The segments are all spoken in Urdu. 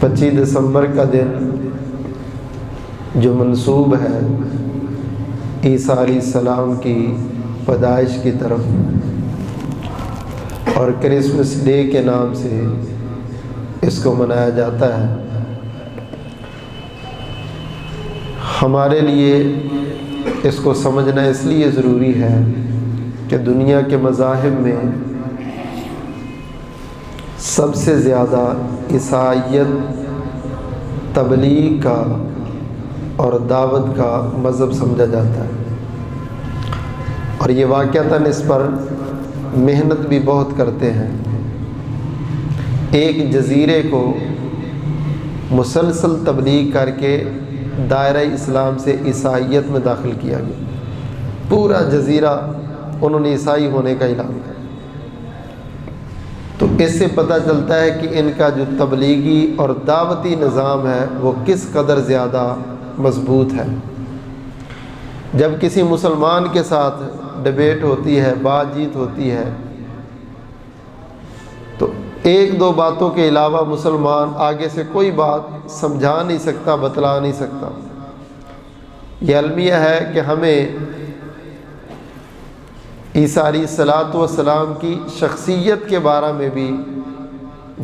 25 دسمبر کا دن جو منسوب ہے عیسیٰ علیہ السلام کی پیدائش کی طرف اور کرسمس ڈے کے نام سے اس کو منایا جاتا ہے، ہمارے لیے اس کو سمجھنا اس لیے ضروری ہے کہ دنیا کے مذاہب میں سب سے زیادہ عیسائیت تبلیغ کا اور دعوت کا مذہب سمجھا جاتا ہے، اور یہ واقعتاً اس پر محنت بھی بہت کرتے ہیں۔ ایک جزیرے کو مسلسل تبلیغ کر کے دائرہ اسلام سے عیسائیت میں داخل کیا گیا، پورا جزیرہ انہوں نے عیسائی ہونے کا اعلان کیا۔ تو اس سے پتہ چلتا ہے کہ ان کا جو تبلیغی اور دعوتی نظام ہے وہ کس قدر زیادہ مضبوط ہے۔ جب کسی مسلمان کے ساتھ ڈبیٹ ہوتی ہے، بات چیت ہوتی ہے، تو ایک دو باتوں کے علاوہ مسلمان آگے سے کوئی بات سمجھا نہیں سکتا، بتلا نہیں سکتا۔ یہ المیہ ہے کہ ہمیں عیسیٰ علیہ السلام کی شخصیت کے بارے میں بھی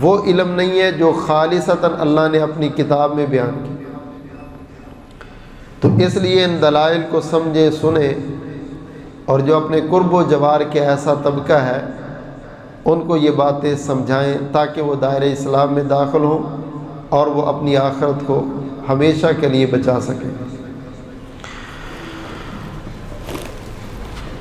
وہ علم نہیں ہے جو خالصتاً اللہ نے اپنی کتاب میں بیان کی۔ تو اس لیے ان دلائل کو سمجھیں، سنیں، اور جو اپنے قرب و جوار کے ایسا طبقہ ہے ان کو یہ باتیں سمجھائیں تاکہ وہ دائرہ اسلام میں داخل ہوں اور وہ اپنی آخرت کو ہمیشہ کے لیے بچا سکیں۔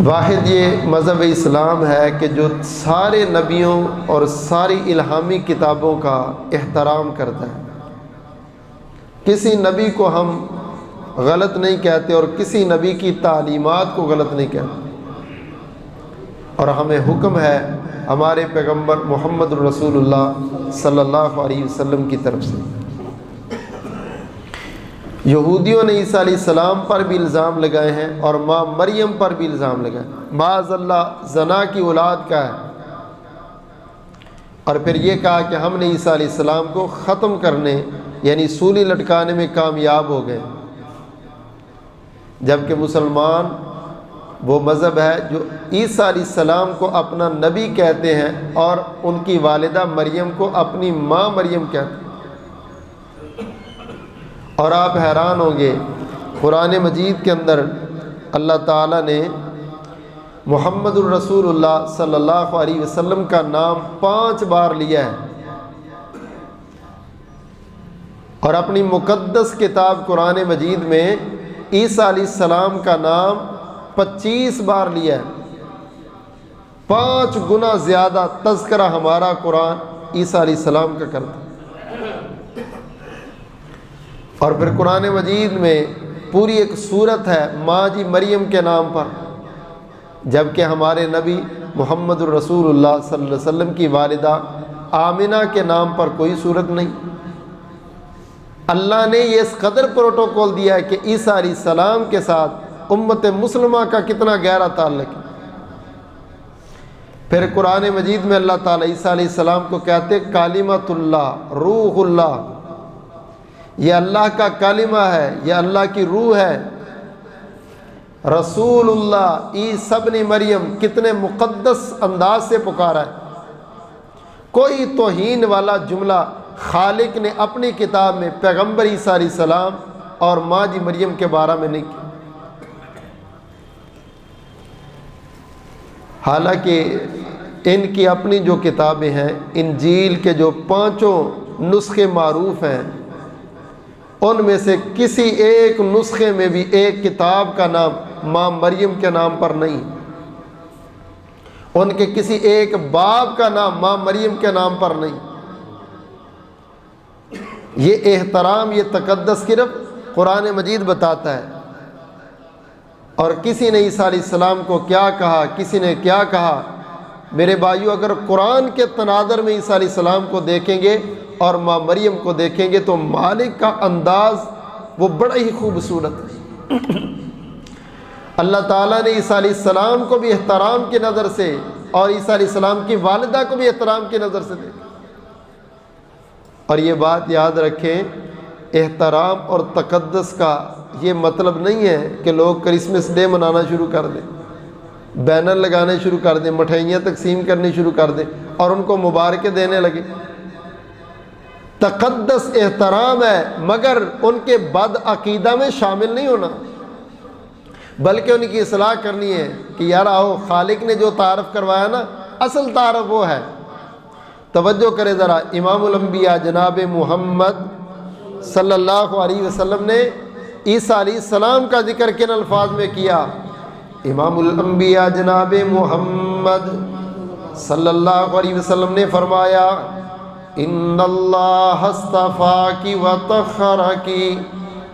واحد یہ مذہب اسلام ہے کہ جو سارے نبیوں اور ساری الہامی کتابوں کا احترام کرتا ہے۔ کسی نبی کو ہم غلط نہیں کہتے اور کسی نبی کی تعلیمات کو غلط نہیں کہتے، اور ہمیں حکم ہے ہمارے پیغمبر محمد رسول اللہ صلی اللہ علیہ وسلم کی طرف سے۔ یہودیوں نے عیسیٰ علیہ السلام پر بھی الزام لگائے ہیں اور ماں مریم پر بھی الزام لگائے، معاذ اللہ زنا کی اولاد کا ہے، اور پھر یہ کہا کہ ہم نے عیسیٰ علیہ السلام کو ختم کرنے یعنی سولی لٹکانے میں کامیاب ہو گئے۔ جبکہ مسلمان وہ مذہب ہے جو عیسیٰ علیہ السلام کو اپنا نبی کہتے ہیں اور ان کی والدہ مریم کو اپنی ماں مریم کہتے ہیں۔ اور آپ حیران ہوں گے، قرآن مجید کے اندر اللہ تعالیٰ نے محمد الرسول اللہ صلی اللہ علیہ وسلم کا نام 5 بار لیا ہے، اور اپنی مقدس کتاب قرآن مجید میں عیسیٰ علیہ السلام کا نام 25 بار لیا ہے۔ 5 گنا زیادہ تذکرہ ہمارا قرآن عیسیٰ علیہ السلام کا کرتا ہے۔ اور پھر قرآن مجید میں پوری ایک سورت ہے ماں جی مریم کے نام پر، جبکہ ہمارے نبی محمد الرسول اللہ صلی اللہ علیہ وسلم کی والدہ آمنہ کے نام پر کوئی سورت نہیں۔ اللہ نے یہ اس قدر پروٹوکول دیا ہے کہ عیسیٰ علیہ السلام کے ساتھ امت مسلمہ کا کتنا گہرا تعلق ہے۔ پھر قرآن مجید میں اللہ تعالیٰ عیسیٰ علیہ السلام کو کہتے کلمۃ اللہ، روح اللہ، یہ اللہ کا کلمہ ہے، یہ اللہ کی روح ہے۔ رسول اللہ عیسیٰ ابن مریم، کتنے مقدس انداز سے پکارا ہے۔ کوئی توہین والا جملہ خالق نے اپنی کتاب میں پیغمبر عیسیٰ علیہ السلام اور ماں جی مریم کے بارے میں نہیں کیا، حالانکہ ان کی اپنی جو کتابیں ہیں، انجیل کے جو 5 نسخے معروف ہیں، ان میں سے کسی ایک نسخے میں بھی ایک کتاب کا نام ماں مریم کے نام پر نہیں، ان کے کسی ایک باب کا نام ماں مریم کے نام پر نہیں۔ یہ احترام، یہ تقدس صرف قرآن مجید بتاتا ہے۔ اور کسی نے عیسیٰ علیہ السلام کو کیا کہا، کسی نے کیا کہا، میرے بھائیو اگر قرآن کے تناظر میں عیسیٰ علیہ السلام کو دیکھیں گے اور ماں مریم کو دیکھیں گے تو مالک کا انداز وہ بڑا ہی خوبصورت ہے۔ اللہ تعالیٰ نے عیسیٰ علیہ السلام کو بھی احترام کی نظر سے اور عیسیٰ علیہ السلام کی والدہ کو بھی احترام کی نظر سے دیکھا۔ اور یہ بات یاد رکھیں، احترام اور تقدس کا یہ مطلب نہیں ہے کہ لوگ کرسمس ڈے منانا شروع کر دیں، بینر لگانے شروع کر دیں، مٹھائیاں تقسیم کرنی شروع کر دیں اور ان کو مبارکیں دینے لگے۔ تقدس احترام ہے، مگر ان کے بد عقیدہ میں شامل نہیں ہونا، بلکہ ان کی اصلاح کرنی ہے کہ یار آؤ، خالق نے جو تعارف کروایا نا، اصل تعارف وہ ہے۔ توجہ کرے ذرا، امام الانبیاء جناب محمد صلی اللہ علیہ وسلم نے عیسیٰ علیہ السلام کا ذکر کن الفاظ میں کیا؟ امام الانبیاء جناب محمد صلی اللہ علیہ وسلم نے فرمایا، ان اللہ اصطفاکی وطہرکی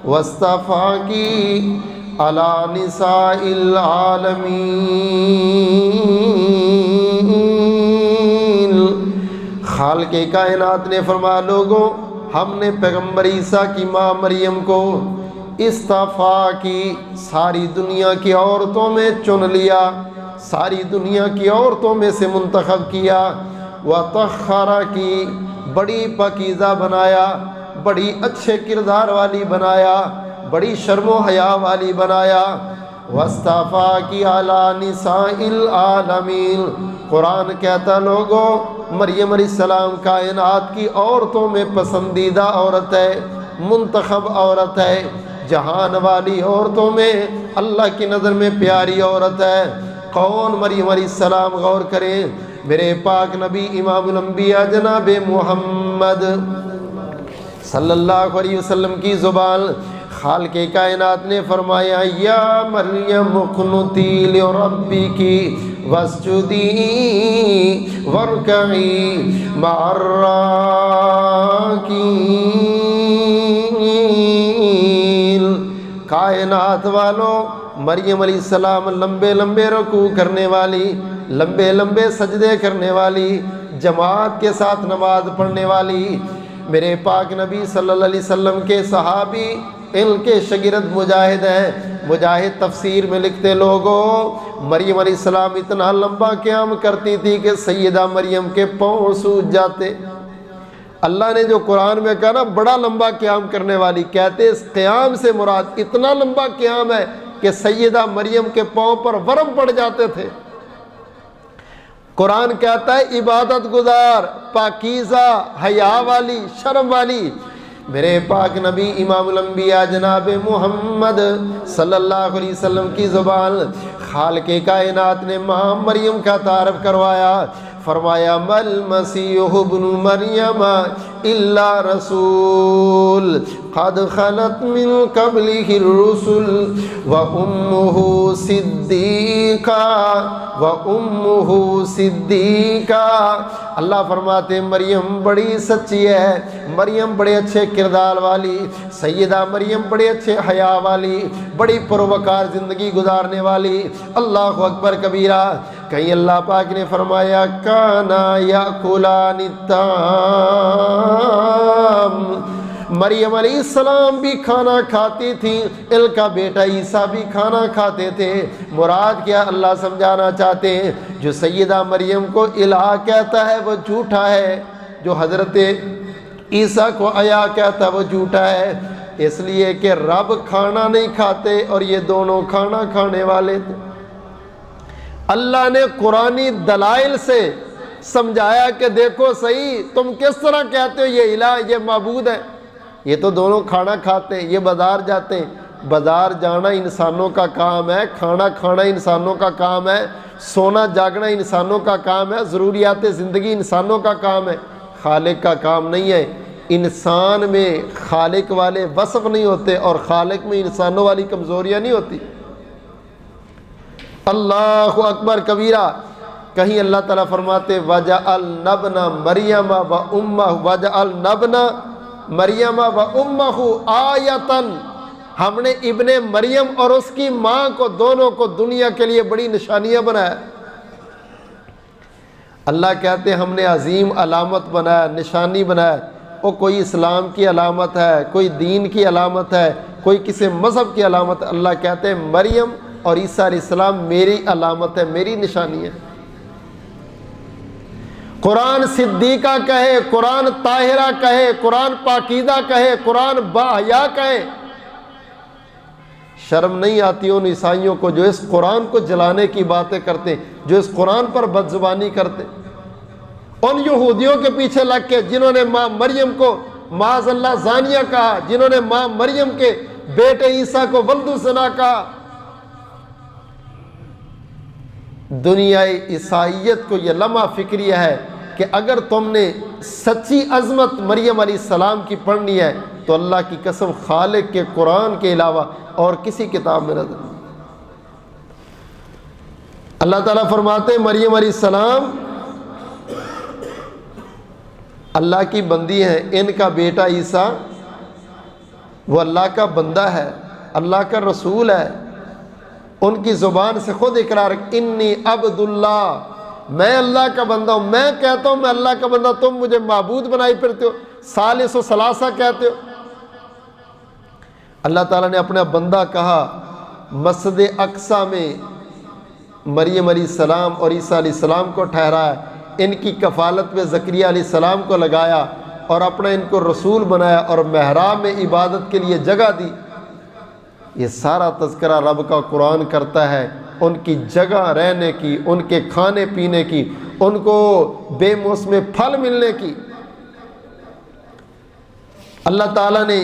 واصطفاکی علی نساء العالمین۔ خالق کائنات نے فرمایا، لوگوں، ہم نے پیغمبر عیسیٰ کی ماں مریم کو اصطفا کی، ساری دنیا کی عورتوں میں چن لیا، ساری دنیا کی عورتوں میں سے منتخب کیا، وطہرا کی، بڑی پاکیزہ بنایا، بڑی اچھے کردار والی بنایا، بڑی شرم و حیا والی بنایا، واصطفا کی علی نساء العالمین۔ قرآن کہتا لوگوں، مریم علیہ السلام کائنات کی عورتوں میں پسندیدہ عورت ہے، منتخب عورت ہے، جہان والی عورتوں میں اللہ کی نظر میں پیاری عورت ہے۔ کون مریم علیہ السلام؟ غور کریں، میرے پاک نبی امام الانبیاء جناب محمد صلی اللہ علیہ وسلم کی زبان خالق کائنات نے فرمایا، یا مریم اقنتی لربکی واسجدی وارکعی مع الراکعین۔ کائنات والوں، مریم علیہ السلام لمبے لمبے رکوع کرنے والی، لمبے لمبے سجدے کرنے والی، جماعت کے ساتھ نماز پڑھنے والی، میرے پاک نبی صلی اللہ علیہ وسلم کے صحابی، ان کے شاگرد مجاہد ہیں۔ مجاہد تفسیر میں لکھتے، لوگوں، مریم علیہ السلام اتنا لمبا قیام کرتی تھی کہ سیدہ مریم کے پاؤں سوج جاتے۔ اللہ نے جو قرآن میں کہا نا بڑا لمبا قیام کرنے والی، کہتے اس قیام سے مراد اتنا لمبا قیام ہے کہ سیدہ مریم کے پاؤں پر ورم پڑ جاتے تھے۔ قرآن کہتا ہے عبادت گزار، پاکیزہ، حیا والی، شرم والی۔ میرے پاک نبی امام الانبیاء جناب محمد صلی اللہ علیہ وسلم کی زبان خالق کائنات نے ماں مریم کا تعارف کروایا، فرمایا، مل مسیح ابن مریم الا رسول قد خلت من قبلہ الرسل وامہ صدیقہ۔ اللہ فرماتے مریم بڑی سچی ہے، مریم بڑے اچھے کردار والی، سیدہ مریم بڑے اچھے حیا والی، بڑی پروکار زندگی گزارنے والی۔ اللہ اکبر کبیرہ۔ کہیں اللہ پاک نے فرمایا، کانا یاکلان الطعام، مریم علیہ السلام بھی کھانا کھاتی تھی، ان کا بیٹا عیسیٰ بھی کھانا کھاتے تھے۔ مراد کیا اللہ سمجھانا چاہتے ہیں؟ جو سیدہ مریم کو الہ کہتا ہے وہ جھوٹا ہے، جو حضرت عیسیٰ کو آیا کہتا ہے وہ جھوٹا ہے، اس لیے کہ رب کھانا نہیں کھاتے اور یہ دونوں کھانا کھانے والے تھے۔ اللہ نے قرآنی دلائل سے سمجھایا کہ دیکھو صحیح، تم کس طرح کہتے ہو یہ الہ، یہ معبود ہے، یہ تو دونوں کھانا کھاتے ہیں، یہ بازار جاتے ہیں، بازار جانا انسانوں کا کام ہے، کھانا کھانا انسانوں کا کام ہے، سونا جاگنا انسانوں کا کام ہے، ضروریات زندگی انسانوں کا کام ہے، خالق کا کام نہیں ہے۔ انسان میں خالق والے وصف نہیں ہوتے اور خالق میں انسانوں والی کمزوریاں نہیں ہوتی۔ اللہ اکبر کبیرہ۔ کہیں اللہ تعالیٰ فرماتے، وَجَعَلْنَا ابْنَ مَرْيَمَ وَأُمَّهُ آیَةً، ہم نے ابن مریم اور اس کی ماں کو، دونوں کو دنیا کے لیے بڑی نشانیاں بنایا۔ اللہ کہتے ہیں ہم نے عظیم علامت بنایا، نشانی بنایا۔ وہ کوئی اسلام کی علامت ہے، کوئی دین کی علامت ہے، کوئی کسی مذہب کی علامت ہے۔ اللہ کہتے ہیں مریم اور عیسیٰ علیہ السلام میری علامت ہے، میری نشانی ہے۔ قرآن صدیقہ کہے، قرآن طاہرہ کہے، قرآن پاکیزہ کہے، قرآن باحیا کہے، شرم نہیں آتی ان عیسائیوں کو جو اس قرآن کو جلانے کی باتیں کرتے، جو اس قرآن پر بدزبانی کرتے؟ ان یہودیوں کے پیچھے لگ کے جنہوں نے ماں مریم کو معاذ اللہ زانیہ کہا، جنہوں نے ماں مریم کے بیٹے عیسیٰ کو ولد الزنا کہا۔ دنیا عیسائیت کو یہ لمحہ فکریہ ہے کہ اگر تم نے سچی عظمت مریم علیہ السلام کی پڑھنی ہے تو اللہ کی قسم خالق کے قرآن کے علاوہ اور کسی کتاب میں نظر نہیں۔ اللہ تعالیٰ فرماتے ہیں مریم علیہ السلام اللہ کی بندی ہیں، ان کا بیٹا عیسیٰ وہ اللہ کا بندہ ہے، اللہ کا رسول ہے۔ ان کی زبان سے خود اقرار، انی عبد اللہ، میں اللہ کا بندہ ہوں۔ میں کہتا ہوں میں اللہ کا بندہ، تم مجھے معبود بنائی پھرتے ہو، ثالث و ثلاثہ کہتے ہو۔ اللہ تعالیٰ نے اپنا بندہ کہا، مسجد اقصی میں مریم علیہ السلام اور عیسیٰ علیہ السلام کو ٹھہرایا، ان کی کفالت میں زکریا علیہ السلام کو لگایا اور اپنا ان کو رسول بنایا اور محراب میں عبادت کے لیے جگہ دی۔ یہ سارا تذکرہ رب کا قرآن کرتا ہے ان کی جگہ رہنے کی، ان کے کھانے پینے کی، ان کو بے موسم پھل ملنے کی۔ اللہ تعالیٰ نے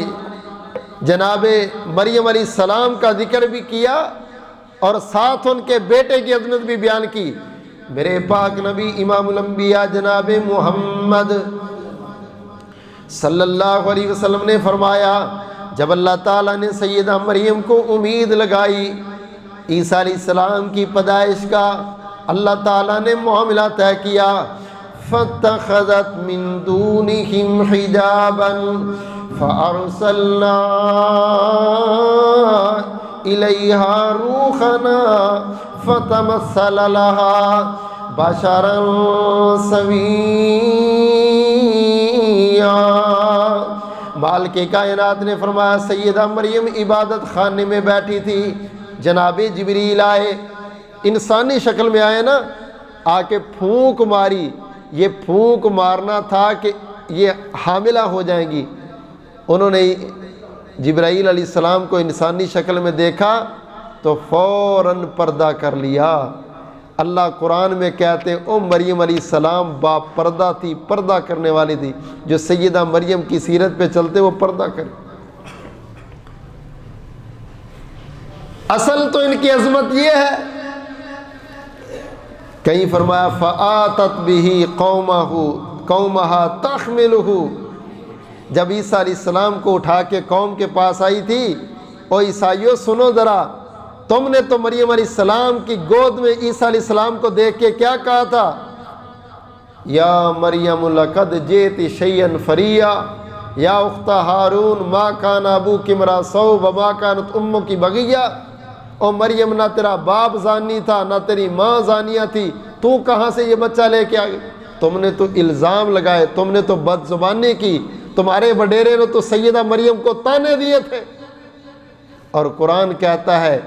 جناب مریم علیہ السلام کا ذکر بھی کیا اور ساتھ ان کے بیٹے کی عظمت بھی بیان کی۔ میرے پاک نبی امام الانبیاء جناب محمد صلی اللہ علیہ وسلم نے فرمایا، جب اللہ تعالیٰ نے سیدہ مریم کو امید لگائی عیسیٰ علیہ السلام کی پیدائش کا، اللہ تعالیٰ نے معاملہ طے کیا، فَاتَّخَذَتْ مِن دُونِهِمْ حِجَابًا فَأَرْسَلْنَا إِلَيْهَا رُوحَنَا فَتَمَثَّلَ لَهَا بَشَرًا سَوِيًّا۔ مالک کائنات نے فرمایا سیدہ مریم عبادت خانے میں بیٹھی تھی، جناب جبریل آئے، انسانی شکل میں آئے نا، آ کے پھونک ماری۔ یہ پھونک مارنا تھا کہ یہ حاملہ ہو جائیں گی۔ انہوں نے جبرائیل علیہ السلام کو انسانی شکل میں دیکھا تو فوراً پردہ کر لیا۔ اللہ قرآن میں کہتے ہیں او مریم علیہ السلام با پردہ تھی، پردہ کرنے والی تھی۔ جو سیدہ مریم کی سیرت پہ چلتے وہ پردہ کرے۔ اصل تو ان کی عظمت یہ ہے، کہیں فرمایا فآتت بہ قومہا تحملہ، جب عیسیٰ علیہ السلام کو اٹھا کے قوم کے پاس آئی تھی، او عیسائیوں سنو ذرا، تم نے تو مریم علیہ السلام کی گود میں عیسیٰ علیہ السلام کو دیکھ کے کیا کہا تھا؟ یا مریم لقد جئت شیئا فریا یا اخت ہارون ما کان ابوک امرأ سوء وما کانت امک بغیہ۔ او مریم نہ تیرا باپ زانی تھا نہ تیری ماں زانیہ تھی، تو کہاں سے یہ بچہ لے کے آگئی؟ تم نے تو الزام لگائے، تم نے تو بد زبانی کی، تمہارے وڈیرے نے تو سیدہ مریم کو تانے دیے تھے۔ اور قرآن کہتا ہے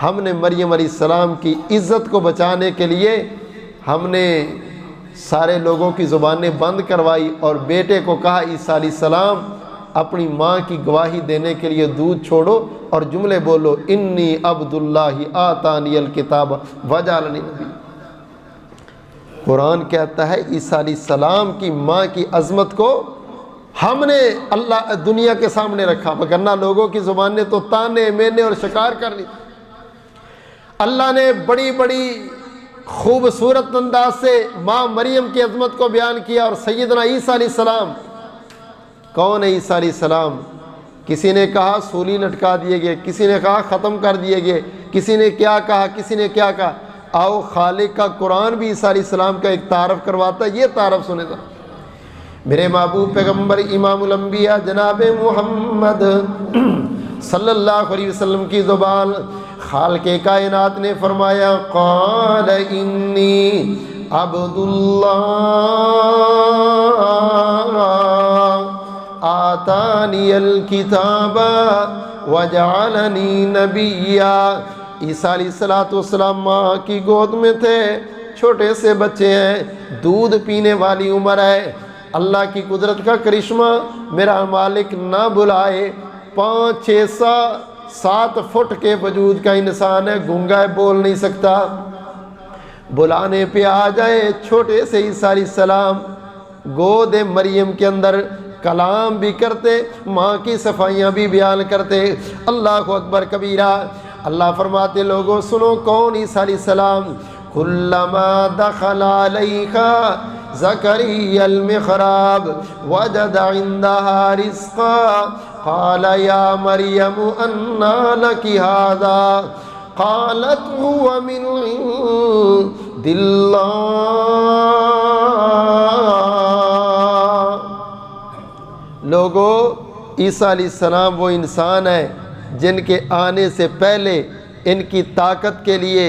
ہم نے مریم علیہ السلام کی عزت کو بچانے کے لیے ہم نے سارے لوگوں کی زبانیں بند کروائی اور بیٹے کو کہا عیسیٰ علیہ السلام اپنی ماں کی گواہی دینے کے لیے دودھ چھوڑو اور جملے بولو، انی عبد اللہ آتانی الکتاب وجعلنی نبی۔ قرآن کہتا ہے عیسیٰ علیہ السلام کی ماں کی عظمت کو ہم نے اللہ دنیا کے سامنے رکھا، وگرنہ لوگوں کی زبانیں تو تانے مینے اور شکار کر لی۔ اللہ نے بڑی بڑی خوبصورت انداز سے ماں مریم کی عظمت کو بیان کیا۔ اور سیدنا عیسیٰ علیہ السلام کون ہے؟ عیسیٰ علیہ السلام کسی نے کہا سولی لٹکا دیے گئے، کسی نے کہا ختم کر دیے گئے، کسی نے کیا کہا، کسی نے کیا کہا۔ آؤ خالق کا قرآن بھی عیسیٰ علیہ السلام کا ایک تعارف کرواتا ہے، یہ تعارف سنے گا۔ میرے محبوب پیغمبر امام الانبیاء جناب محمد صلی اللہ علیہ وسلم کی زبان خالق کائنات نے فرمایا قال انی عبد اللہ آتانی الکتاب وجعلنی نبیا۔ عیسیٰ علیہ السلام ماں کی گود میں تھے، چھوٹے سے بچے ہیں، دودھ پینے والی عمر ہے، اللہ کی قدرت کا کرشمہ میرا مالک نہ بلائے، 5 6 7 فٹ کے وجود کا انسان ہے، گونگا ہے، بول نہیں سکتا، بلانے پہ آ جائے، چھوٹے سے عیسیٰ علیہ السلام گود مریم کے اندر کلام بھی کرتے، ماں کی صفائیاں بھی بیان کرتے۔ اللہ اکبر کبیرہ۔ اللہ فرماتے لوگوں سنو، کون عیسیٰ علیہ السلام؟ کلما دخل علیہا زکریا المحراب وجد عندها رزقا قال یا مریم انا لک ھذا قالت هو من عند اللہ۔ لوگو، عیسیٰ علیہ السلام وہ انسان ہے جن کے آنے سے پہلے ان کی طاقت کے لیے،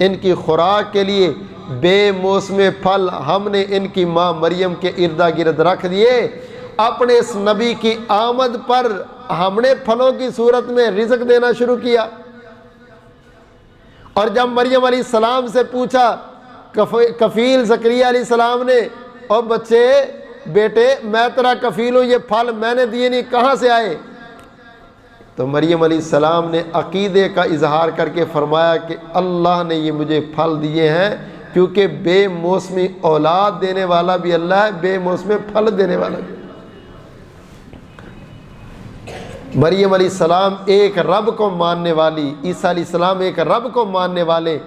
ان کی خوراک کے لیے بے موسم پھل ہم نے ان کی ماں مریم کے اردا گرد رکھ دیے۔ اپنے اس نبی کی آمد پر ہم نے پھلوں کی صورت میں رزق دینا شروع کیا۔ اور جب مریم علیہ السلام سے پوچھا کفیل زکریا علیہ السلام نے، اور بچے بیٹے میں تیرا کفیل ہوں، یہ پھل میں نے دیے نہیں، کہاں سے آئے؟ تو مریم علیہ السلام نے عقیدے کا اظہار کر کے فرمایا کہ اللہ نے یہ مجھے پھل دیے ہیں، کیونکہ بے موسمی اولاد دینے والا بھی اللہ ہے، بے موسم پھل دینے والا بھی۔ مریم علیہ السلام ایک رب کو ماننے والی، عیسیٰ علیہ السلام ایک رب کو ماننے والے،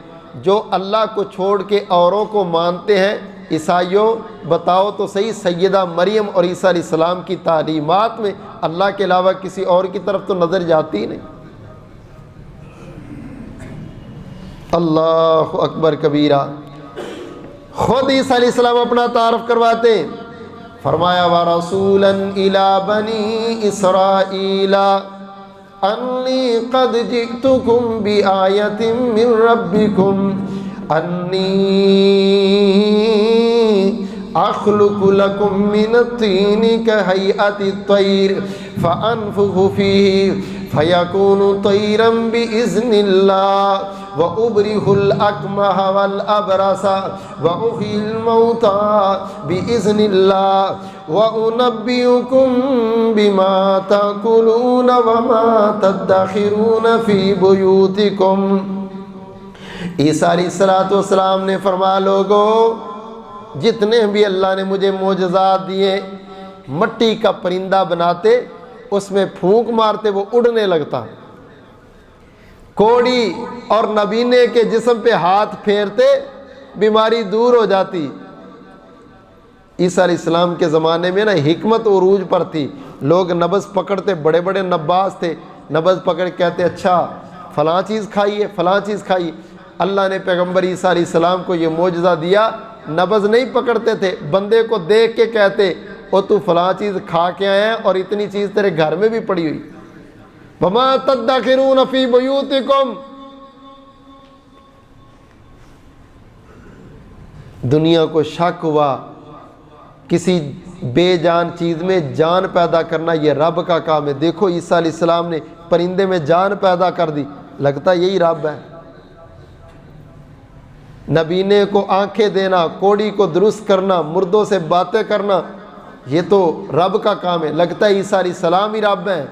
جو اللہ کو چھوڑ کے اوروں کو مانتے ہیں۔ عیسائیوں بتاؤ تو صحیح، سیدہ مریم اور عیسیٰ علیہ السلام کی تعلیمات میں اللہ کے علاوہ کسی اور کی طرف تو نظر جاتی نہیں۔ اللہ اکبر کبیرہ۔ خود عیسیٰ علیہ السلام اپنا تعارف کرواتے، فرمایا وَرَسُولًا إِلَىٰ بَنِي إِسْرَائِيلَ أَنِّي قَدْ جِئْتُكُمْ بِآيَةٍ مِّن رَبِّكُمْ أَنِّي أَخْلُقُ لَكُم مِّنَ الطِّينِ كَهَيْئَةِ الطَّيْرِ فَأَنفُخُ فِيهِ فَيَكُونُ طَيْرًا بِإِذْنِ اللَّهِ وَأُبْرِئُ الْأَكْمَحَ وَالْأَبْرَصَ وَأُحْيِي الْمَوْتَىٰ بِإِذْنِ اللَّهِ وَأُنَبِّئُكُم بِمَا تَأْكُلُونَ وَمَا تَدَّخِرُونَ فِي بُيُوتِكُمْ۔ عیسیٰ علیہ السلام نے فرمایا لوگو، جتنے بھی اللہ نے مجھے معجزات دیے، مٹی کا پرندہ بناتے، اس میں پھونک مارتے وہ اڑنے لگتا، کوڑی اور نبینے کے جسم پہ ہاتھ پھیرتے بیماری دور ہو جاتی۔ عیسیٰ علیہ السلام کے زمانے میں نا حکمت عروج پر تھی، لوگ نبض پکڑتے، بڑے بڑے نباز تھے، نبض پکڑ کہتے اچھا فلاں چیز کھائیے، فلاں چیز کھائیے۔ اللہ نے پیغمبر عیسیٰ علیہ السلام کو یہ معجزہ دیا، نبض نہیں پکڑتے تھے، بندے کو دیکھ کے کہتے او تو فلاں چیز کھا کے آئے ہیں اور اتنی چیز تیرے گھر میں بھی پڑی ہوئی۔ وَمَا تَدَّخِرُونَ فِي بُيُوتِكُمْ۔ دنیا کو شک ہوا کسی بے جان چیز میں جان پیدا کرنا یہ رب کا کام ہے۔ دیکھو عیسیٰ علیہ السلام نے پرندے میں جان پیدا کر دی، لگتا یہی رب ہے۔ نبینے کو آنکھیں دینا، کوڑی کو درست کرنا، مردوں سے باتیں کرنا، یہ تو رب کا کام ہے، لگتا ہے عیسیٰ علیہ السلام ہی رب ہیں۔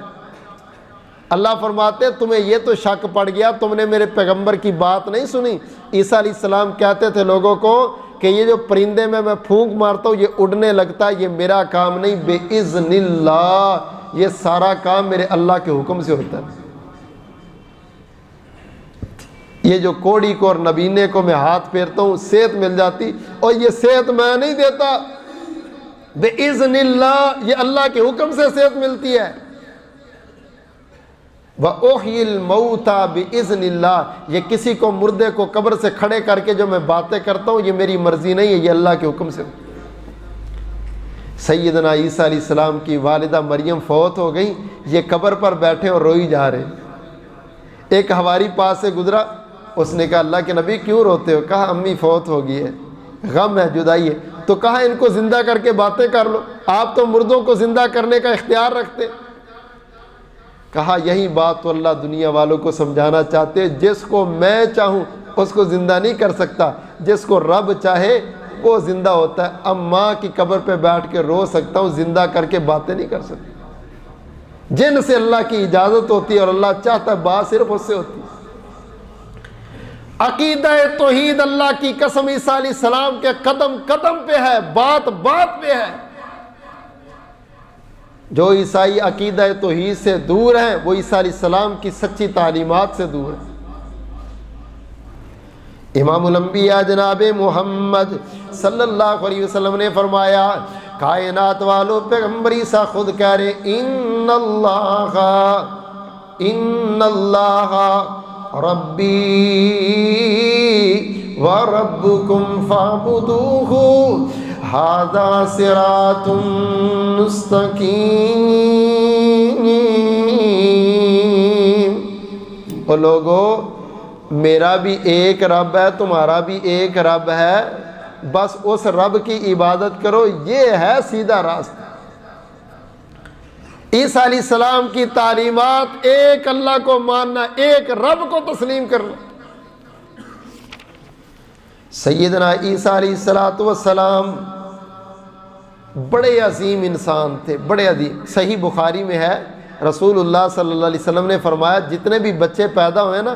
اللہ فرماتے تمہیں یہ تو شک پڑ گیا، تم نے میرے پیغمبر کی بات نہیں سنی۔ عیسیٰ علیہ السلام کہتے تھے لوگوں کو کہ یہ جو پرندے میں پھونک مارتا ہوں یہ اڑنے لگتا ہے، یہ میرا کام نہیں، بِإِذْنِ اللَّهِ، یہ سارا کام میرے اللہ کے حکم سے ہوتا ہے۔ یہ جو کوڑی کو اور نبینے کو میں ہاتھ پھیرتا ہوں صحت مل جاتی، اور یہ صحت میں نہیں دیتا، بِإِذْنِ اللَّهِ، یہ اللہ کے حکم سے صحت ملتی ہے۔ وَأُحْيِي الْمَوْتَىٰ بِإِذْنِ اللَّهِ، یہ کسی کو مردے کو قبر سے کھڑے کر کے جو میں باتیں کرتا ہوں یہ میری مرضی نہیں ہے، یہ اللہ کے حکم سے۔ سیدنا عیسیٰ علیہ السلام کی والدہ مریم فوت ہو گئی، یہ قبر پر بیٹھے اور روئی جا رہے۔ ایک حواری پاس سے گزرا، اس نے کہا اللہ کے نبی کیوں روتے ہو؟ کہا امی فوت ہو گئی ہے، غم ہے، جدائی ہے۔ تو کہا ان کو زندہ کر کے باتیں کر لو، آپ تو مردوں کو زندہ کرنے کا اختیار رکھتے۔ کہا یہی بات تو اللہ دنیا والوں کو سمجھانا چاہتے، جس کو میں چاہوں اس کو زندہ نہیں کر سکتا. جس کو رب چاہے وہ زندہ ہوتا ہے. اب ماں کی قبر پہ بیٹھ کے رو سکتا ہوں, زندہ کر کے باتیں نہیں کر سکتا. جن سے اللہ کی اجازت ہوتی ہے اور اللہ چاہتا ہے بات صرف اس سے ہوتی ہے. عقیدہ توحید اللہ کی قسم عیسیٰ علیہ السلام کے قدم قدم پہ ہے, بات بات پہ ہے. جو عیسائی عقیدہ توحید سے دور ہیں وہ عیسیٰ علیہ السلام کی سچی تعلیمات سے دور ہیں. امام الانبیاء جناب محمد صلی اللہ علیہ وسلم نے فرمایا, کائنات والوں پیغمبر عیسیٰ خود کہہ رہے ان اللہ ربی و ربکم فاعبدوہ ھذا صراط مستقیم. او لوگو, میرا بھی ایک رب ہے, تمہارا بھی ایک رب ہے, بس اس رب کی عبادت کرو, یہ ہے سیدھا راستہ. عیسیٰ علیہ السلام کی تعلیمات ایک اللہ کو ماننا, ایک رب کو تسلیم کرنا. سیدنا عیسیٰ علیہ السلام بڑے عظیم انسان تھے, بڑے عظیم. صحیح بخاری میں ہے, رسول اللہ صلی اللہ علیہ وسلم نے فرمایا جتنے بھی بچے پیدا ہوئے نا,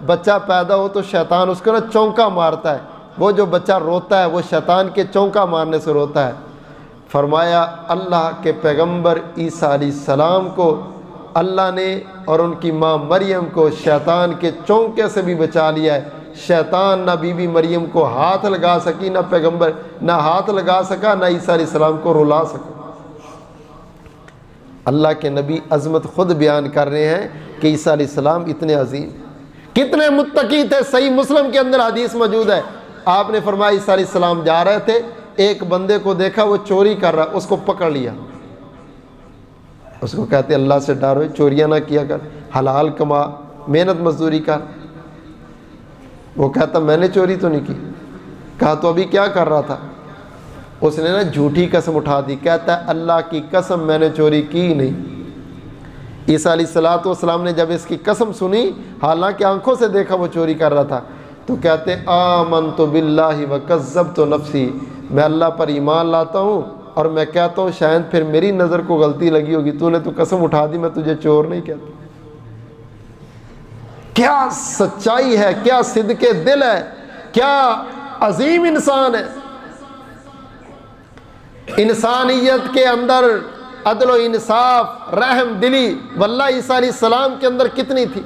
بچہ پیدا ہو تو شیطان اس کو نا چونکا مارتا ہے. وہ جو بچہ روتا ہے وہ شیطان کے چونکا مارنے سے روتا ہے. فرمایا اللہ کے پیغمبر عیسیٰ علیہ السلام کو اللہ نے اور ان کی ماں مریم کو شیطان کے چونکے سے بھی بچا لیا ہے. شیطان نہ بی بی مریم کو ہاتھ لگا سکی, نہ پیغمبر نہ ہاتھ لگا سکا, نہ عیسیٰ علیہ السلام کو رلا سکا. اللہ کے نبی عظمت خود بیان کر رہے ہیں کہ عیسیٰ علیہ السلام اتنے عظیم, کتنے متقی تھے. صحیح مسلم کے اندر حدیث موجود ہے, آپ نے فرمایا عیسیٰ علیہ السلام جا رہے تھے, ایک بندے کو دیکھا وہ چوری کر رہا, اس کو پکڑ لیا. اس کو کہتے اللہ سے ڈرو, چوریاں نہ کیا کر, حلال کما, محنت مزدوری کر. وہ کہتا میں نے چوری تو نہیں کی. کہا تو ابھی کیا کر رہا تھا؟ اس نے نا جھوٹی قسم اٹھا دی. کہتا ہے اللہ کی قسم میں نے چوری کی نہیں. عیسیٰ علیہ السلام نے جب اس کی قسم سنی, حالانکہ آنکھوں سے دیکھا وہ چوری کر رہا تھا, تو کہتے آمنت باللہ وکذبت نفسی, میں اللہ پر ایمان لاتا ہوں اور میں کہتا ہوں شاید پھر میری نظر کو غلطی لگی ہوگی, تو نے تو قسم اٹھا دی, میں تجھے چور نہیں کہتا. کیا سچائی ہے, کیا صدق دل ہے, کیا عظیم انسان ہے. انسانیت کے اندر عدل و انصاف, رحم دلی, واللہ عیسیٰ علیہ السلام کے اندر کتنی تھی.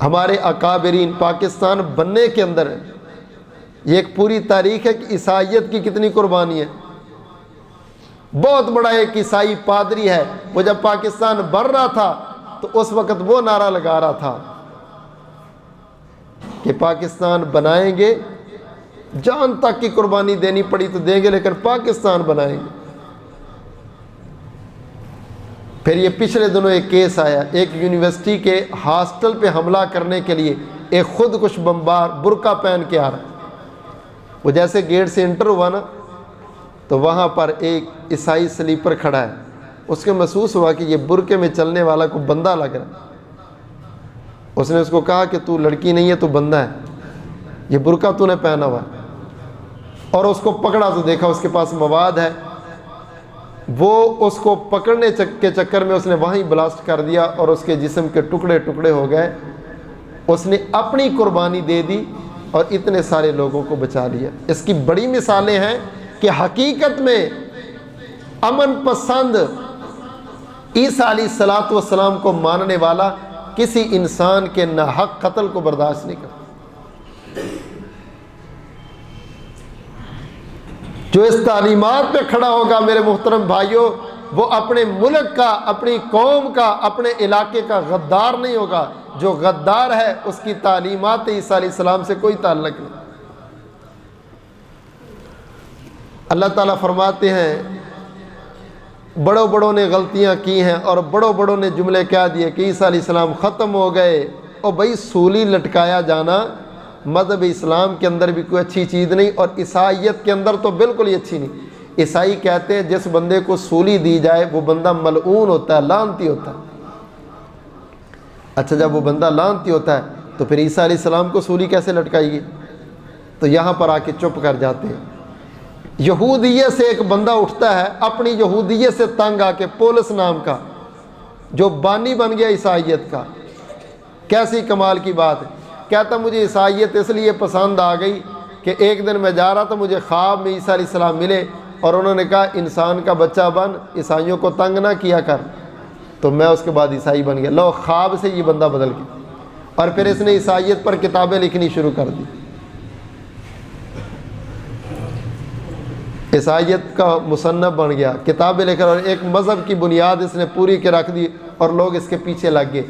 ہمارے اکابرین پاکستان بننے کے اندر یہ ایک پوری تاریخ ہے کہ عیسائیت کی کتنی قربانی ہے. بہت بڑا ایک عیسائی پادری ہے, وہ جب پاکستان بن رہا تھا تو اس وقت وہ نعرہ لگا رہا تھا کہ پاکستان بنائیں گے, جان تک کی قربانی دینی پڑی تو دیں گے, لیکن پاکستان بنائیں گے. پھر یہ پچھلے دنوں ایک کیس آیا, ایک یونیورسٹی کے ہاسٹل پہ حملہ کرنے کے لیے ایک خودکش بمبار برقع پہن کے آ رہا. وہ جیسے گیٹ سے انٹر ہوا نا, تو وہاں پر ایک عیسائی سلیپر کھڑا ہے. اس کو محسوس ہوا کہ یہ برقعے میں چلنے والا کوئی بندہ لگ رہا ہے. اس نے اس کو کہا کہ تو لڑکی نہیں ہے, تو بندہ ہے, یہ برقع تو نے پہنا ہوا ہے. اور اس کو پکڑا تو دیکھا اس کے پاس مواد ہے. وہ اس کو پکڑنے کے چکر میں اس نے وہیں بلاسٹ کر دیا اور اس کے جسم کے ٹکڑے ٹکڑے ہو گئے. اس نے اپنی قربانی دے دی اور اتنے سارے لوگوں کو بچا لیا. اس کی بڑی مثالیں ہیں کہ حقیقت میں امن پسند عیسیٰ علیہ السلام کو ماننے والا کسی انسان کے ناحق قتل کو برداشت نہیں کرتا. جو اس تعلیمات پہ کھڑا ہوگا میرے محترم بھائیوں, وہ اپنے ملک کا, اپنی قوم کا, اپنے علاقے کا غدار نہیں ہوگا. جو غدار ہے اس کی تعلیمات عیسیٰ علیہ السلام سے کوئی تعلق نہیں. اللہ تعالیٰ فرماتے ہیں بڑوں بڑوں نے غلطیاں کی ہیں اور بڑوں بڑوں نے جملے کہہ دیے کہ عیسیٰ علیہ السلام ختم ہو گئے. اور بھائی سولی لٹکایا جانا مذہب اسلام کے اندر بھی کوئی اچھی چیز نہیں, اور عیسائیت کے اندر تو بالکل ہی اچھی نہیں. عیسائی کہتے ہیں جس بندے کو سولی دی جائے وہ بندہ ملعون ہوتا ہے, لعنتی ہوتا ہے. اچھا جب وہ بندہ لعنتی ہوتا ہے تو پھر عیسیٰ علیہ السلام کو سولی کیسے لٹکائے گی؟ تو یہاں پر آ کے چپ کر جاتے ہیں۔ یہودیت سے ایک بندہ اٹھتا ہے، اپنی یہودیت سے تنگ آ کے، پولس نام کا جو بانی بن گیا عیسائیت کا، کیسی کمال کی بات ہے، کہتا مجھے عیسائیت اس لیے پسند آ گئی کہ ایک دن میں جا رہا تھا، مجھے خواب میں عیسیٰ علیہ السلام ملے اور انہوں نے کہا انسان کا بچہ بن، عیسائیوں کو تنگ نہ کیا کر، تو میں اس کے بعد عیسائی بن گیا۔ لو، خواب سے یہ بندہ بدل گیا، اور پھر اس نے عیسائیت پر کتابیں لکھنی شروع کر دی، عیسائیت کا مصنف بن گیا، کتابیں لکھ کر، اور ایک مذہب کی بنیاد اس نے پوری کے رکھ دی، اور لوگ اس کے پیچھے لگ گئے۔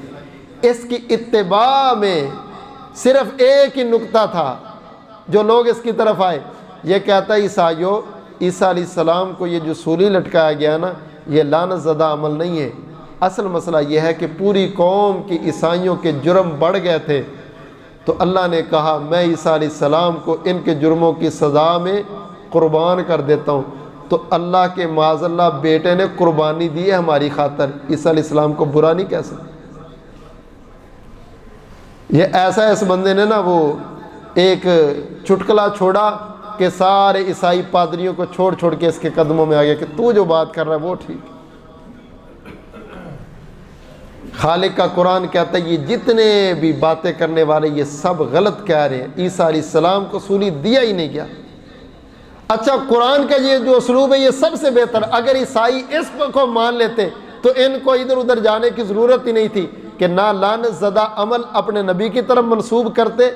اس کی اتباع میں صرف ایک ہی نقطہ تھا جو لوگ اس کی طرف آئے، یہ کہتا ہے عیسائیوں، عیسیٰ علیہ السلام کو یہ جو سولی لٹکایا گیا نا، یہ لعنت زدہ عمل نہیں ہے، اصل مسئلہ یہ ہے کہ پوری قوم کی عیسائیوں کے جرم بڑھ گئے تھے، تو اللہ نے کہا میں عیسیٰ علیہ السلام کو ان کے جرموں کی سزا میں قربان کر دیتا ہوں۔ تو اللہ کے معاذ اللہ بیٹے نے قربانی دی ہے ہماری خاطر، عیسیٰ علیہ السلام کو برا نہیں کہہ سکتے۔ یہ ایسا اس بندے نے نا وہ ایک چٹکلا چھوڑا کہ سارے عیسائی پادریوں کو چھوڑ چھوڑ کے اس کے قدموں میں آ گیا کہ تو جو بات کر رہا ہے وہ ٹھیک۔ خالق کا قرآن کہتا ہے یہ جتنے بھی باتیں کرنے والے یہ سب غلط کہہ رہے ہیں، عیسیٰ علیہ السلام کو سولی دیا ہی نہیں گیا۔ اچھا، قرآن کا یہ جو اسلوب ہے یہ سب سے بہتر، اگر عیسائی اس کو مان لیتے تو ان کو ادھر ادھر جانے کی ضرورت ہی نہیں تھی کہ نہ لعنت زدہ عمل اپنے نبی کی طرف منسوب کرتے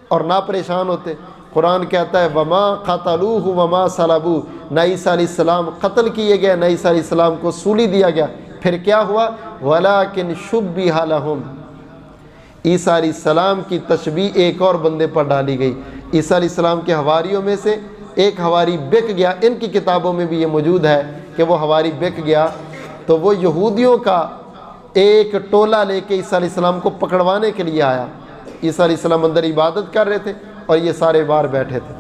اور نہ پریشان ہوتے۔ قرآن کہتا ہے وما قتلوہ وما صلبوہ، نہ عیسیٰ علیہ السلام قتل کیے گئے، نہ عیسیٰ علیہ السلام کو سولی دیا گیا۔ پھر کیا ہوا؟ ولیکن شبہ لہم، عیسیٰ علیہ السلام کی تشبیہ ایک اور بندے پر ڈالی گئی۔ عیسیٰ علیہ السلام کے حواریوں میں سے ایک حواری بک گیا، ان کی کتابوں میں بھی یہ موجود ہے کہ وہ حواری بک گیا، تو وہ یہودیوں کا ایک ٹولہ لے کے عیسیٰ علیہ السلام کو پکڑوانے کے لیے آیا۔ عیسیٰ علیہ السلام اندر عبادت کر رہے تھے اور یہ سارے باہر بیٹھے تھے۔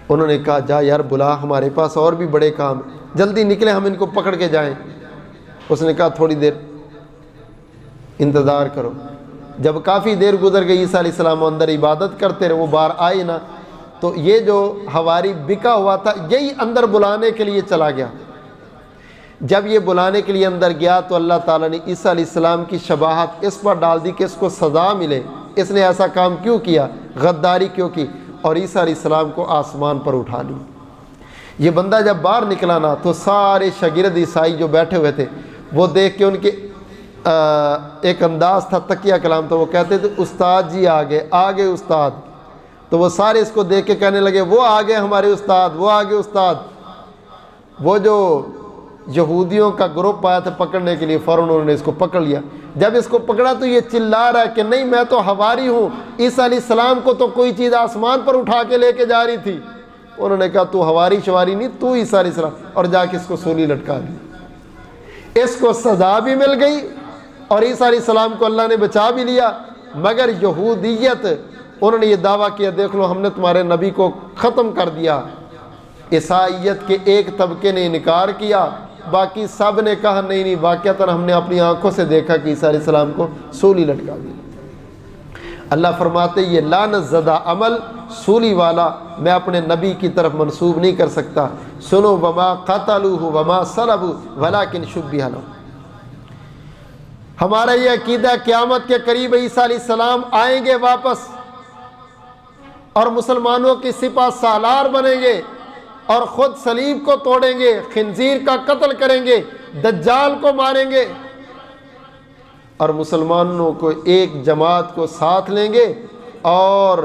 انہوں نے کہا جا یار بلا، ہمارے پاس اور بھی بڑے کام ہیں، جلدی نکلے ہم ان کو پکڑ کے جائیں۔ اس نے کہا تھوڑی دیر انتظار کرو۔ جب کافی دیر گزر گئی، عیسیٰ علیہ السلام اندر عبادت کرتے رہے، وہ باہر آئے نہ، تو یہ جو حواری بکا ہوا تھا یہی اندر بلانے کے لیے چلا گیا۔ جب یہ بلانے کے لیے اندر گیا تو اللہ تعالیٰ نے عیسیٰ علیہ السلام کی شباہت اس پر ڈال دی کہ اس کو سزا ملے، اس نے ایسا کام کیوں کیا، غداری کیوں کی، اور عیسیٰ علیہ السلام کو آسمان پر اٹھا لی۔ یہ بندہ جب باہر نکلا نا تو سارے شاگرد عیسائی جو بیٹھے ہوئے تھے وہ دیکھ کے، ان کے ایک انداز تھا، تکیہ کلام تھا، وہ کہتے تھے استاد جی آگے آگے استاد، تو وہ سارے اس کو دیکھ کے کہنے لگے وہ آگے ہمارے استاد، وہ آگے استاد۔ وہ جو یہودیوں کا گروپ آیا تھا پکڑنے کے لیے، فوراً انہوں نے اس کو پکڑ لیا۔ جب اس کو پکڑا تو یہ چلا رہا ہے کہ نہیں میں تو حواری ہوں، عیسیٰ علیہ السلام کو تو کوئی چیز آسمان پر اٹھا کے لے کے جا رہی تھی۔ انہوں نے کہا تو حواری شواری نہیں، تو عیسیٰ علیہ السلام، اور جا کے اس کو سولی لٹکا دی۔ اس کو سزا بھی مل گئی اور عیسیٰ علیہ السلام کو اللہ نے بچا بھی لیا، مگر یہودیت انہوں نے یہ دعویٰ کیا دیکھ لو ہم نے تمہارے نبی کو ختم کر دیا۔ عیسائیت کے ایک طبقے نے انکار کیا، باقی سب نے کہا نہیں نہیں، واقعتاً ہم نے اپنی آنکھوں سے دیکھا کہ عیسیٰ علیہ السلام کو سولی لٹکا دی۔ اللہ فرماتے یہ لعنت زدہ عمل سولی والا میں اپنے نبی کی طرف منسوب نہیں کر سکتا۔ سنو وما قتلوہ وما صلبوہ ولکن شبہ لہم۔ ہمارا یہ عقیدہ قیامت کے قریب عیسیٰ علیہ السلام آئیں گے واپس اور مسلمانوں کی سپہ سالار بنیں گے اور خود صلیب کو توڑیں گے، خنزیر کا قتل کریں گے، دجال کو ماریں گے، اور مسلمانوں کو ایک جماعت کو ساتھ لیں گے اور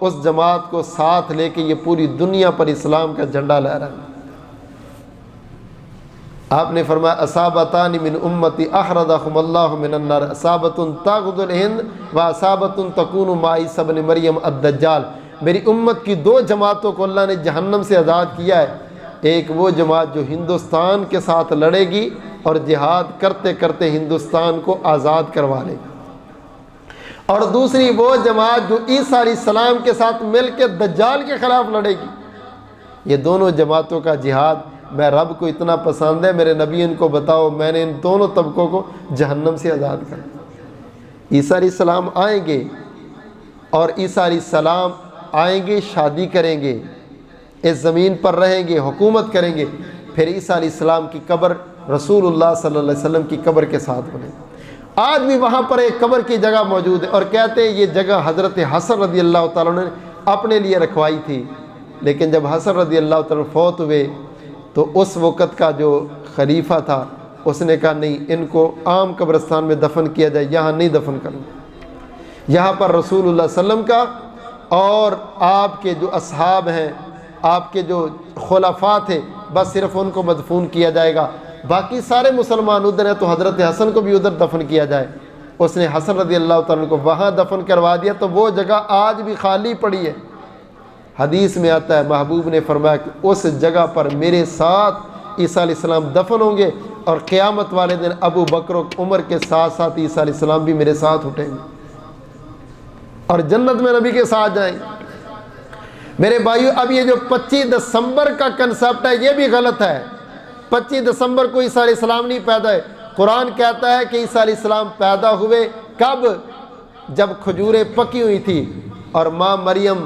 اس جماعت کو ساتھ لے کے یہ پوری دنیا پر اسلام کا جھنڈا لہرائیں گے۔ آپ نے فرمایا اصابتان من امتی اخرجہم اللہ من النار، اصابت تغد الہند و اصابت تکون مع عیسی ابن مریم الدجال۔ میری امت کی دو جماعتوں کو اللہ نے جہنم سے آزاد کیا ہے، ایک وہ جماعت جو ہندوستان کے ساتھ لڑے گی اور جہاد کرتے کرتے ہندوستان کو آزاد کروا لے گی، اور دوسری وہ جماعت جو عیسیٰ علیہ السلام کے ساتھ مل کے دجال کے خلاف لڑے گی۔ یہ دونوں جماعتوں کا جہاد میں رب کو اتنا پسند ہے، میرے نبی ان کو بتاؤ میں نے ان دونوں طبقوں کو جہنم سے آزاد کر۔ عیسیٰ علیہ السلام آئیں گے اور عیسیٰ علیہ السلام آئیں گے، شادی کریں گے، اس زمین پر رہیں گے، حکومت کریں گے، پھر عیسیٰ علیہ السلام کی قبر رسول اللہ صلی اللہ علیہ وسلم کی قبر کے ساتھ بنے۔ آج بھی وہاں پر ایک قبر کی جگہ موجود ہے، اور کہتے ہیں یہ جگہ حضرت حسن رضی اللہ تعالیٰ نے اپنے لیے رکھوائی تھی، لیکن جب حسن رضی اللہ تعالیٰ فوت ہوئے تو اس وقت کا جو خلیفہ تھا اس نے کہا نہیں، ان کو عام قبرستان میں دفن کیا جائے، یہاں نہیں دفن کرنا، یہاں پر رسول اللہ صلی اللہ علیہ وسلم کا اور آپ کے جو اصحاب ہیں، آپ کے جو خلفاء تھے، بس صرف ان کو مدفون کیا جائے گا، باقی سارے مسلمان ادھر ہیں تو حضرت حسن کو بھی ادھر دفن کیا جائے۔ اس نے حسن رضی اللہ تعالیٰ کو وہاں دفن کروا دیا، تو وہ جگہ آج بھی خالی پڑی ہے۔ حدیث میں آتا ہے محبوب نے فرمایا کہ اس جگہ پر میرے ساتھ عیسیٰ علیہ السلام دفن ہوں گے، اور قیامت والے دن ابو بکر و عمر کے ساتھ ساتھ عیسیٰ علیہ السلام بھی میرے ساتھ اٹھیں گے اور جنت میں نبی کے ساتھ جائیں گے۔ میرے بھائیو، اب یہ جو 25 دسمبر کا کنسپٹ ہے یہ بھی غلط ہے۔ 25 دسمبر کو عیسیٰ علیہ السلام نہیں پیدا ہے۔ قرآن کہتا ہے کہ عیسیٰ علیہ السلام پیدا ہوئے کب؟ جب کھجوریں پکی ہوئی تھی اور ماں مریم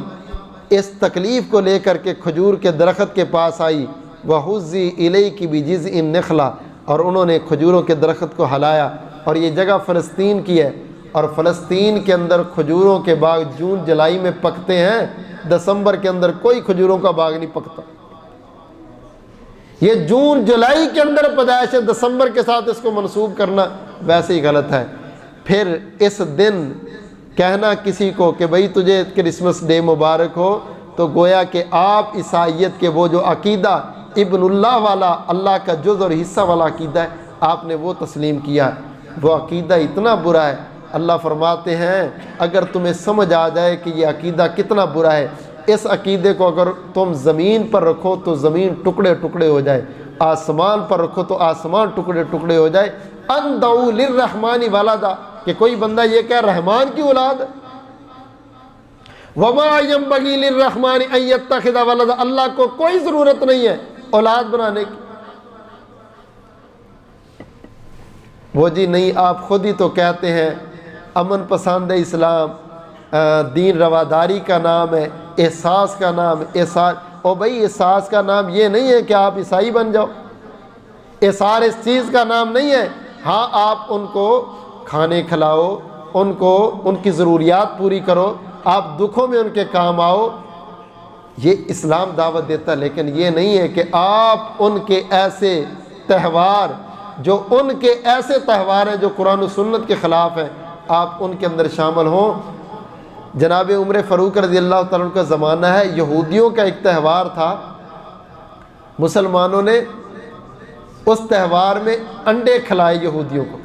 اس تکلیف کو لے کر کے کھجور کے درخت کے پاس آئی، وَحُزِّي إِلَيْكِ بِجِذْعِ النَّخْلَةِ، اور انہوں نے کھجوروں کے درخت کو ہلایا، اور یہ جگہ فلسطین کی ہے، اور فلسطین کے اندر کھجوروں کے باغ جون جولائی میں پکتے ہیں، دسمبر کے اندر کوئی کھجوروں کا باغ نہیں پکتا۔ یہ جون جولائی کے اندر پیدائش ہے، دسمبر کے ساتھ اس کو منسوب کرنا ویسے ہی غلط ہے۔ پھر اس دن کہنا کسی کو کہ بھئی تجھے کرسمس ڈے مبارک ہو، تو گویا کہ آپ عیسائیت کے وہ جو عقیدہ ابن اللہ والا، اللہ کا جز اور حصہ والا عقیدہ ہے، آپ نے وہ تسلیم کیا۔ وہ عقیدہ اتنا برا ہے، اللہ فرماتے ہیں اگر تمہیں سمجھ آ جائے کہ یہ عقیدہ کتنا برا ہے، اس عقیدے کو اگر تم زمین پر رکھو تو زمین ٹکڑے ٹکڑے ہو جائے، آسمان پر رکھو تو آسمان ٹکڑے ٹکڑے ہو جائے۔ ان دعوا للرحمن ولدا، کہ کوئی بندہ یہ کہہ رحمان کی اولاد، وما ينبغي للرحمن ان يتخذ ولدا، اللہ کو کوئی ضرورت نہیں ہے اولاد بنانے کی۔ وہ جی نہیں، آپ خود ہی تو کہتے ہیں امن پسند اسلام، دین رواداری کا نام ہے، احساس کا نام ہے، احساس، او بھائی احساس کا نام یہ نہیں ہے کہ آپ عیسائی بن جاؤ، احسار اس چیز کا نام نہیں ہے۔ ہاں آپ ان کو کھانے کھلاؤ، ان کو ان کی ضروریات پوری کرو، آپ دکھوں میں ان کے کام آؤ، یہ اسلام دعوت دیتا ہے، لیکن یہ نہیں ہے کہ آپ ان کے ایسے تہوار، جو ان کے ایسے تہوار ہیں جو قرآن و سنت کے خلاف ہیں، آپ ان کے اندر شامل ہوں۔ جناب عمر فاروق رضی اللہ تعالیٰ عنہ کا زمانہ ہے، یہودیوں کا ایک تہوار تھا، مسلمانوں نے اس تہوار میں انڈے کھلائے یہودیوں کو۔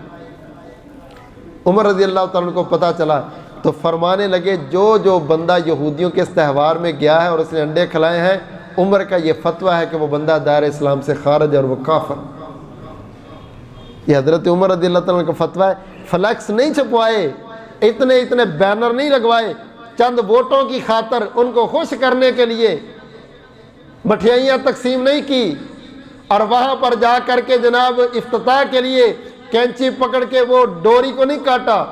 عمر رضی اللہ تعالیٰ عنہ کو پتہ چلا تو فرمانے لگے جو بندہ یہودیوں کے اس تہوار میں گیا ہے اور اس نے انڈے کھلائے ہیں، عمر کا یہ فتویٰ ہے کہ وہ بندہ دائرہ اسلام سے خارج ہے اور وہ کافر۔ یہ حضرت عمر رضی اللہ تعالیٰ عنہ کا فتویٰ ہے۔ فلیکس نہیں چھپوائے، اتنے بینر نہیں لگوائے، چند ووٹوں کی خاطر ان کو خوش کرنے کے لیے مٹھائیاں تقسیم نہیں کی، اور وہاں پر جا کر کے جناب افتتاح کے لیے کینچی پکڑ کے وہ ڈوری کو نہیں کاٹا،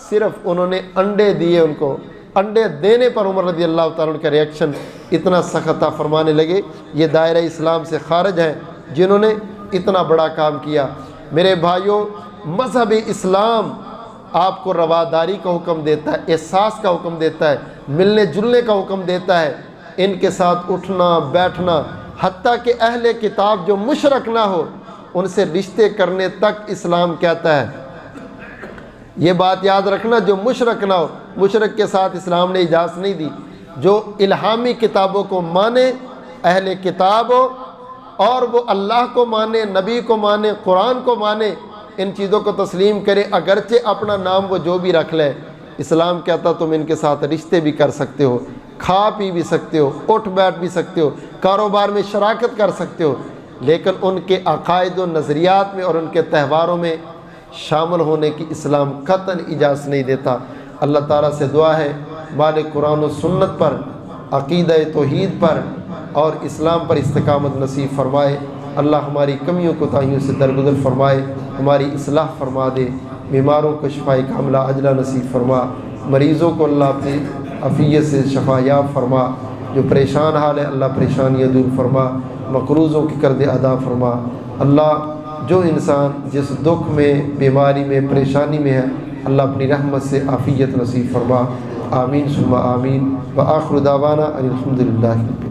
صرف انہوں نے انڈے دیے ان کو۔ انڈے دینے پر عمر رضی اللہ تعالیٰ عنہ کا ریئیکشن اتنا سخت تھا، فرمانے لگے یہ دائرہ اسلام سے خارج ہیں جنہوں نے اتنا بڑا کام کیا۔ میرے بھائیوں، مذہب اسلام آپ کو رواداری کا حکم دیتا ہے، احساس کا حکم دیتا ہے، ملنے جلنے کا حکم دیتا ہے، ان کے ساتھ اٹھنا بیٹھنا، حتیٰ کہ اہل کتاب جو مشرک نہ ہو ان سے رشتے کرنے تک اسلام کہتا ہے۔ یہ بات یاد رکھنا، جو مشرک نہ ہو، مشرک کے ساتھ اسلام نے اجازت نہیں دی۔ جو الہامی کتابوں کو مانے، اہل کتاب ہو، اور وہ اللہ کو مانے، نبی کو مانے، قرآن کو مانے، ان چیزوں کو تسلیم کرے، اگرچہ اپنا نام وہ جو بھی رکھ لے، اسلام کہتا تم ان کے ساتھ رشتے بھی کر سکتے ہو، کھا پی بھی سکتے ہو، اٹھ بیٹھ بھی سکتے ہو، کاروبار میں شراکت کر سکتے ہو، لیکن ان کے عقائد و نظریات میں اور ان کے تہواروں میں شامل ہونے کی اسلام قطعاً اجازت نہیں دیتا۔ اللہ تعالیٰ سے دعا ہے مالک قرآن و سنت پر، عقیدہ توحید پر اور اسلام پر استقامت نصیب فرمائے۔ اللہ ہماری کمیوں کوتاہیوں سے درگزر فرمائے، ہماری اصلاح فرما دے۔ بیماروں کو شفائے کاملہ عاجلہ نصیب فرما، مریضوں کو اللہ اپنی عافیت سے شفا یاب فرما، جو پریشان حال ہے اللہ پریشانیاں دور فرما، مقروضوں کی قرض ادا فرما۔ اللہ جو انسان جس دکھ میں، بیماری میں، پریشانی میں ہے، اللہ اپنی رحمت سے عافیت نصیب فرما۔ آمین ثم آمین۔ وآخر دعوانا ان الحمد للہ۔